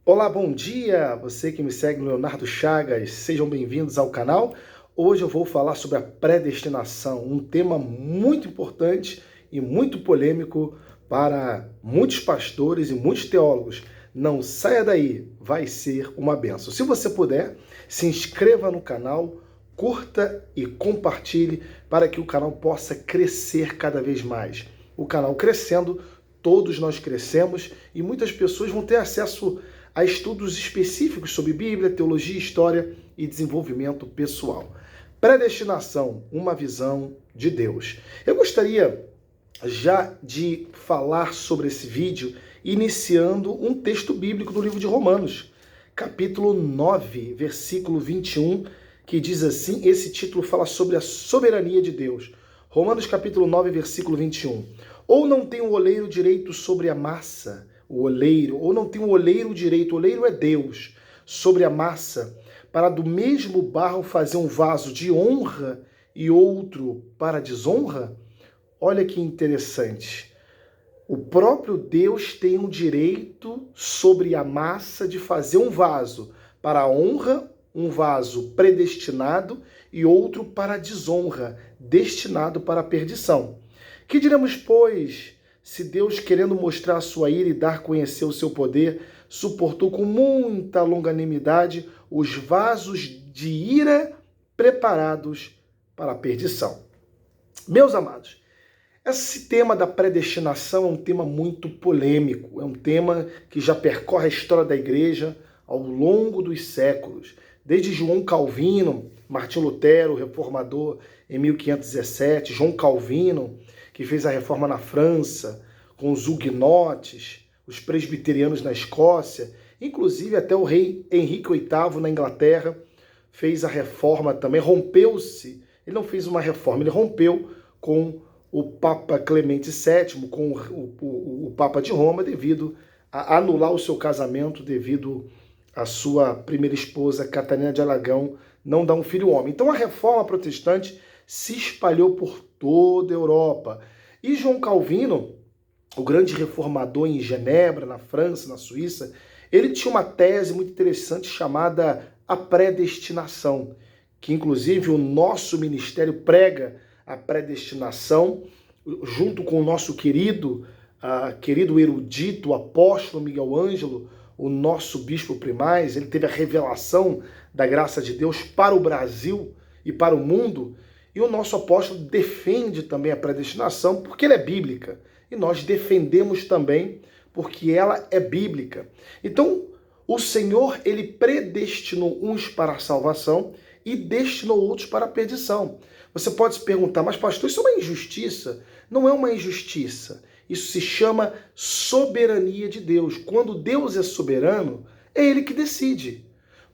Olá, bom dia! Você que me segue no Leonardo Chagas, sejam bem-vindos ao canal. Hoje eu vou falar sobre a predestinação, um tema muito importante e muito polêmico para muitos pastores e muitos teólogos. Não saia daí, vai ser uma benção. Se você puder, se inscreva no canal, curta e compartilhe para que o canal possa crescer cada vez mais. O canal crescendo, todos nós crescemos e muitas pessoas vão ter acesso a estudos específicos sobre Bíblia, teologia, história e desenvolvimento pessoal. Predestinação, uma visão de Deus. Eu gostaria já de falar sobre esse vídeo, iniciando um texto bíblico do livro de Romanos, capítulo 9, versículo 21, que diz assim, esse título fala sobre a soberania de Deus. Romanos capítulo 9, versículo 21. Ou não tem o oleiro direito sobre a massa, o oleiro, ou não tem o oleiro direito, o oleiro é Deus, sobre a massa, para do mesmo barro fazer um vaso de honra e outro para desonra? Olha que interessante. O próprio Deus tem um direito sobre a massa de fazer um vaso para a honra, um vaso predestinado e outro para a desonra, destinado para a perdição. Que diremos, pois, se Deus, querendo mostrar a sua ira e dar a conhecer o seu poder, suportou com muita longanimidade os vasos de ira preparados para a perdição? Meus amados, esse tema da predestinação é um tema muito polêmico, é um tema que já percorre a história da igreja ao longo dos séculos. Desde João Calvino, Martim Lutero, reformador em 1517, João Calvino, que fez a reforma na França, com os huguenotes, os presbiterianos na Escócia, inclusive até o rei Henrique VIII na Inglaterra fez a reforma também, rompeu-se, ele não fez uma reforma, ele rompeu com o Papa Clemente VII, com o Papa de Roma, devido a anular o seu casamento, devido a sua primeira esposa, Catarina de Aragão, não dar um filho homem. Então a reforma protestante se espalhou por toda a Europa. E João Calvino, o grande reformador em Genebra, na França, na Suíça, ele tinha uma tese muito interessante chamada a predestinação, que inclusive o nosso ministério prega a predestinação, junto com o nosso querido erudito, apóstolo Miguel Ângelo, o nosso bispo primaz. Ele teve a revelação da graça de Deus para o Brasil e para o mundo, e o nosso apóstolo defende também a predestinação porque ela é bíblica, e nós defendemos também porque ela é bíblica. Então, o Senhor, ele predestinou uns para a salvação e destinou outros para a perdição. Você pode se perguntar, mas pastor, isso é uma injustiça? Não é uma injustiça. Isso se chama soberania de Deus. Quando Deus é soberano, é ele que decide.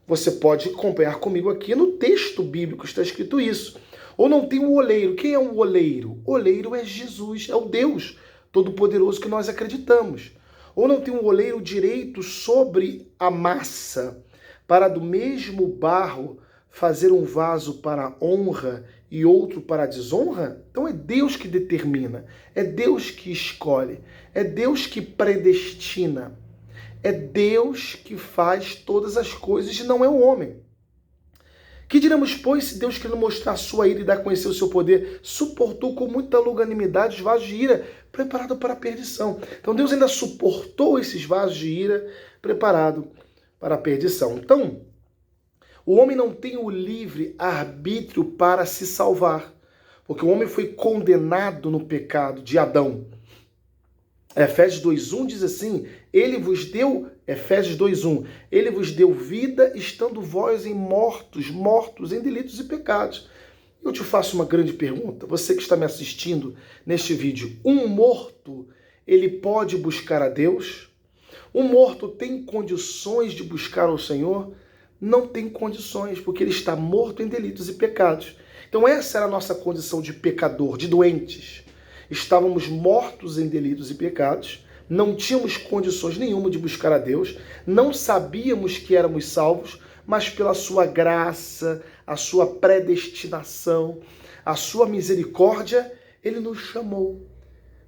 Você pode acompanhar comigo aqui no texto bíblico, está escrito isso. Ou não tem o oleiro. Quem é o oleiro? O oleiro é Jesus, é o Deus Todo-Poderoso que nós acreditamos. Ou não tem um oleiro direito sobre a massa, para do mesmo barro fazer um vaso para a honra e outro para a desonra? Então é Deus que determina, é Deus que escolhe, é Deus que predestina, é Deus que faz todas as coisas e não é o homem. Que diremos, pois, se Deus, querendo mostrar a sua ira e dar a conhecer o seu poder, suportou com muita longanimidade os vasos de ira preparados para a perdição? Então Deus ainda suportou esses vasos de ira preparados para a perdição. Então, o homem não tem o livre arbítrio para se salvar, porque o homem foi condenado no pecado de Adão. Efésios 2:1 diz assim, ele vos deu, Efésios 2:1, ele vos deu vida, estando vós mortos em delitos e pecados. Eu te faço uma grande pergunta, você que está me assistindo neste vídeo, um morto, ele pode buscar a Deus? Um morto tem condições de buscar ao Senhor? Não tem condições, porque ele está morto em delitos e pecados. Então essa era a nossa condição de pecador, de doentes. Estávamos mortos em delitos e pecados, não tínhamos condições nenhuma de buscar a Deus, não sabíamos que éramos salvos, mas pela sua graça, a sua predestinação, a sua misericórdia, ele nos chamou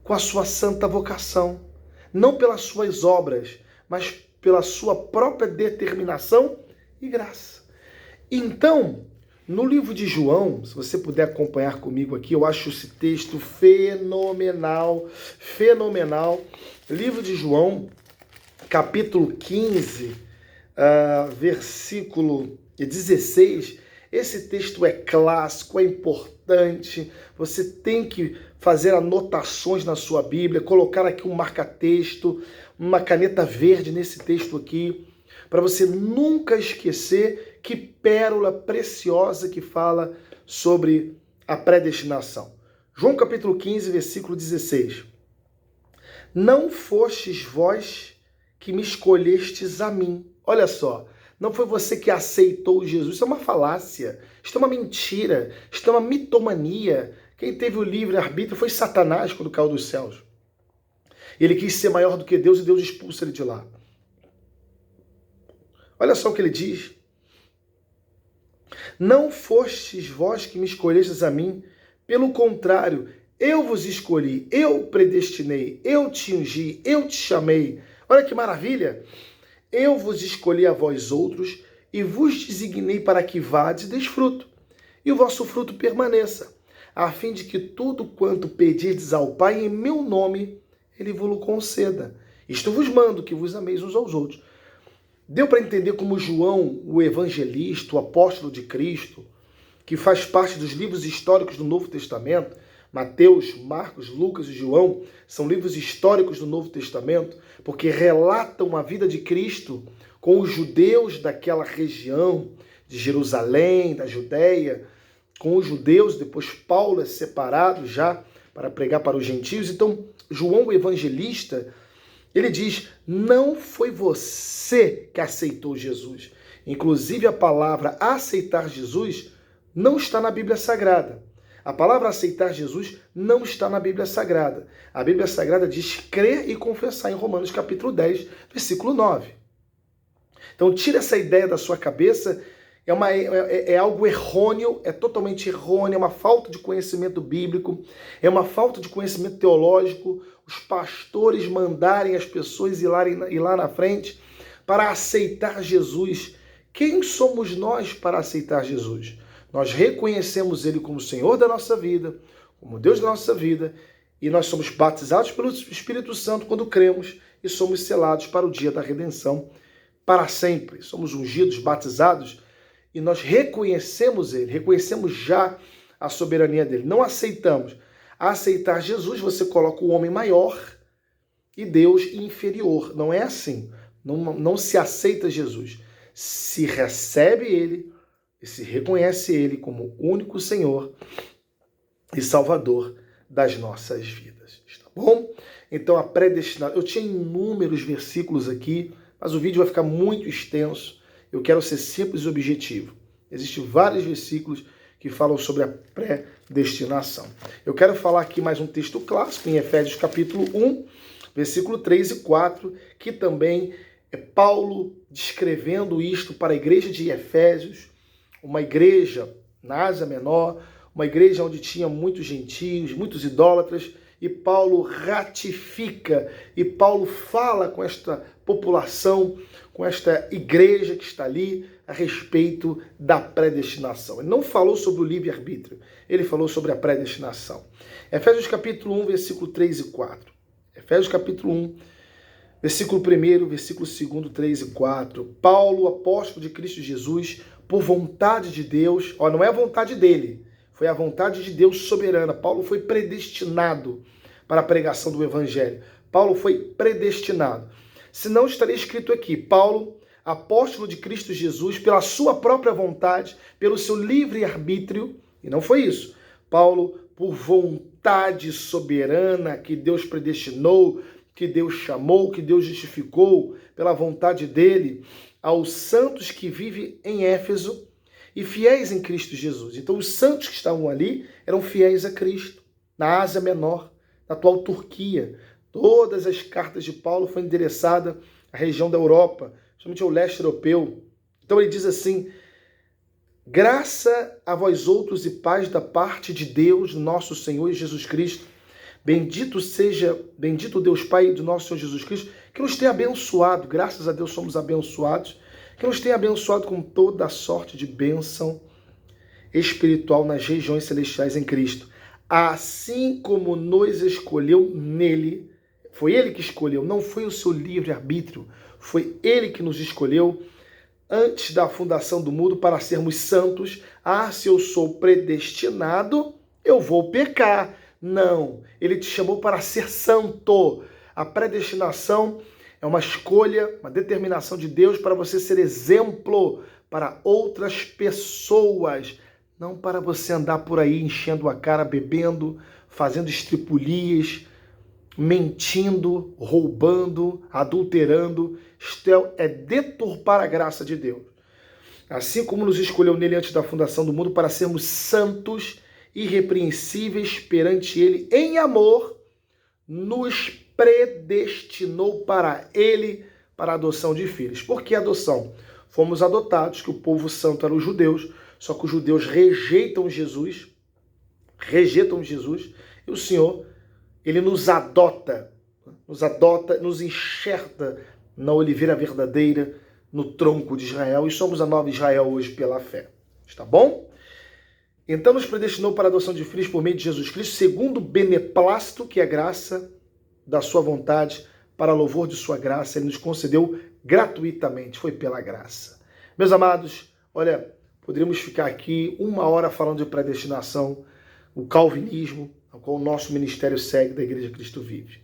com a sua santa vocação, não pelas suas obras, mas pela sua própria determinação e graça. Então, no livro de João, se você puder acompanhar comigo aqui, eu acho esse texto fenomenal, fenomenal. Livro de João, capítulo 15, versículo 16. Esse texto é clássico, é importante. Você tem que fazer anotações na sua Bíblia, colocar aqui um marca-texto, uma caneta verde nesse texto aqui, para você nunca esquecer que pérola preciosa que fala sobre a predestinação. João capítulo 15, versículo 16. Não fostes vós que me escolhestes a mim. Olha só, não foi você que aceitou Jesus. Isso é uma falácia, isso é uma mentira, isso é uma mitomania. Quem teve o livre-arbítrio foi Satanás quando caiu dos céus. Ele quis ser maior do que Deus e Deus expulsa ele de lá. Olha só o que ele diz. Não fostes vós que me escolhestes a mim, pelo contrário, eu vos escolhi, eu predestinei, eu te ungi, eu te chamei. Olha que maravilha! Eu vos escolhi a vós outros e vos designei para que vades e deis fruto, e o vosso fruto permaneça, a fim de que tudo quanto pedirdes ao Pai em meu nome, ele vos conceda. Isto vos mando, que vos ameis uns aos outros. Deu para entender como João, o evangelista, o apóstolo de Cristo, que faz parte dos livros históricos do Novo Testamento, Mateus, Marcos, Lucas e João, são livros históricos do Novo Testamento, porque relatam a vida de Cristo com os judeus daquela região, de Jerusalém, da Judéia, com os judeus. Depois Paulo é separado já para pregar para os gentios. Então, João, o evangelista, ele diz, não foi você que aceitou Jesus. Inclusive, a palavra aceitar Jesus não está na Bíblia Sagrada. A palavra aceitar Jesus não está na Bíblia Sagrada. A Bíblia Sagrada diz crer e confessar em Romanos capítulo 10, versículo 9. Então, tira essa ideia da sua cabeça. É algo errôneo, é totalmente errôneo, é uma falta de conhecimento bíblico, é uma falta de conhecimento teológico, os pastores mandarem as pessoas ir lá na frente para aceitar Jesus. Quem somos nós para aceitar Jesus? Nós reconhecemos Ele como Senhor da nossa vida, como Deus da nossa vida, e nós somos batizados pelo Espírito Santo quando cremos e somos selados para o dia da redenção para sempre. Somos ungidos, batizados, e nós reconhecemos Ele, reconhecemos já a soberania dEle. Não aceitamos. A aceitar Jesus, você coloca o homem maior e Deus inferior. Não é assim. Não se aceita Jesus. Se recebe Ele e se reconhece Ele como único Senhor e Salvador das nossas vidas. Tá bom? Então, a predestinação. Eu tinha inúmeros versículos aqui, mas o vídeo vai ficar muito extenso. Eu quero ser simples e objetivo. Existem vários versículos que falam sobre a predestinação. Eu quero falar aqui mais um texto clássico, em Efésios capítulo 1, versículo 3 e 4, que também é Paulo descrevendo isto para a igreja de Efésios, uma igreja na Ásia Menor, uma igreja onde tinha muitos gentios, muitos idólatras, e Paulo ratifica, e Paulo fala com esta população, com esta igreja que está ali, a respeito da predestinação. Ele não falou sobre o livre-arbítrio, ele falou sobre a predestinação. Efésios capítulo 1, versículo 3 e 4. Efésios capítulo 1, versículo 1, versículo 2, 3 e 4. Paulo, apóstolo de Cristo Jesus, por vontade de Deus, não é a vontade dele, foi a vontade de Deus soberana. Paulo foi predestinado para a pregação do Evangelho. Paulo foi predestinado. Senão estaria escrito aqui, Paulo, apóstolo de Cristo Jesus, pela sua própria vontade, pelo seu livre-arbítrio, e não foi isso. Paulo, por vontade soberana que Deus predestinou, que Deus chamou, que Deus justificou, pela vontade dele, aos santos que vivem em Éfeso e fiéis em Cristo Jesus. Então os santos que estavam ali eram fiéis a Cristo, na Ásia Menor, na atual Turquia. Todas as cartas de Paulo foram endereçadas à região da Europa, somente ao leste europeu. Então ele diz assim, graça a vós outros e paz da parte de Deus, nosso Senhor Jesus Cristo. Bendito Deus Pai do nosso Senhor Jesus Cristo, que nos tem abençoado, graças a Deus somos abençoados, que nos tem abençoado com toda a sorte de bênção espiritual nas regiões celestiais em Cristo. Assim como nos escolheu nele, foi ele que escolheu, não foi o seu livre-arbítrio, foi ele que nos escolheu antes da fundação do mundo para sermos santos. Ah, se eu sou predestinado, eu vou pecar. Não, ele te chamou para ser santo. A predestinação é uma escolha, uma determinação de Deus para você ser exemplo para outras pessoas. Não para você andar por aí enchendo a cara, bebendo, fazendo estripulias, mentindo, roubando, adulterando. Isto é deturpar a graça de Deus. Assim como nos escolheu nele antes da fundação do mundo para sermos santos, irrepreensíveis perante ele em amor, nos predestinou para ele, para a adoção de filhos. Por que adoção? Fomos adotados, que o povo santo era os judeus, só que os judeus rejeitam Jesus, e o Senhor, ele nos adota, nos enxerta na oliveira verdadeira, no tronco de Israel, e somos a nova Israel hoje pela fé. Está bom? Então nos predestinou para a adoção de filhos por meio de Jesus Cristo, segundo o beneplácito, que é a graça da sua vontade, para louvor de sua graça, ele nos concedeu gratuitamente, foi pela graça. Meus amados, olha, poderíamos ficar aqui 1 hora falando de predestinação, o calvinismo, ao qual o nosso ministério segue da Igreja Cristo Vive.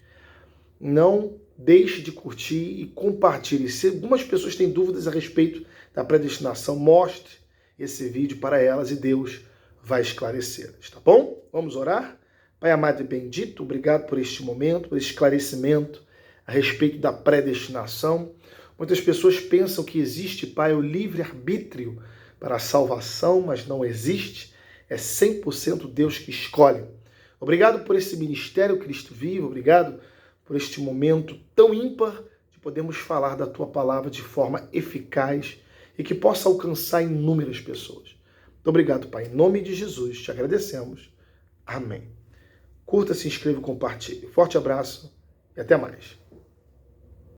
Não deixe de curtir e compartilhe. Se algumas pessoas têm dúvidas a respeito da predestinação, mostre esse vídeo para elas e Deus vai esclarecê-las, tá bom? Vamos orar? Pai amado e bendito, obrigado por este momento, por esse esclarecimento a respeito da predestinação. Muitas pessoas pensam que existe, Pai, o livre-arbítrio para a salvação, mas não existe. É 100% Deus que escolhe. Obrigado por esse ministério Cristo Vivo, obrigado por este momento tão ímpar de podermos falar da Tua palavra de forma eficaz e que possa alcançar inúmeras pessoas. Muito obrigado, Pai. Em nome de Jesus, te agradecemos. Amém. Curta, se inscreva e compartilhe. Forte abraço e até mais.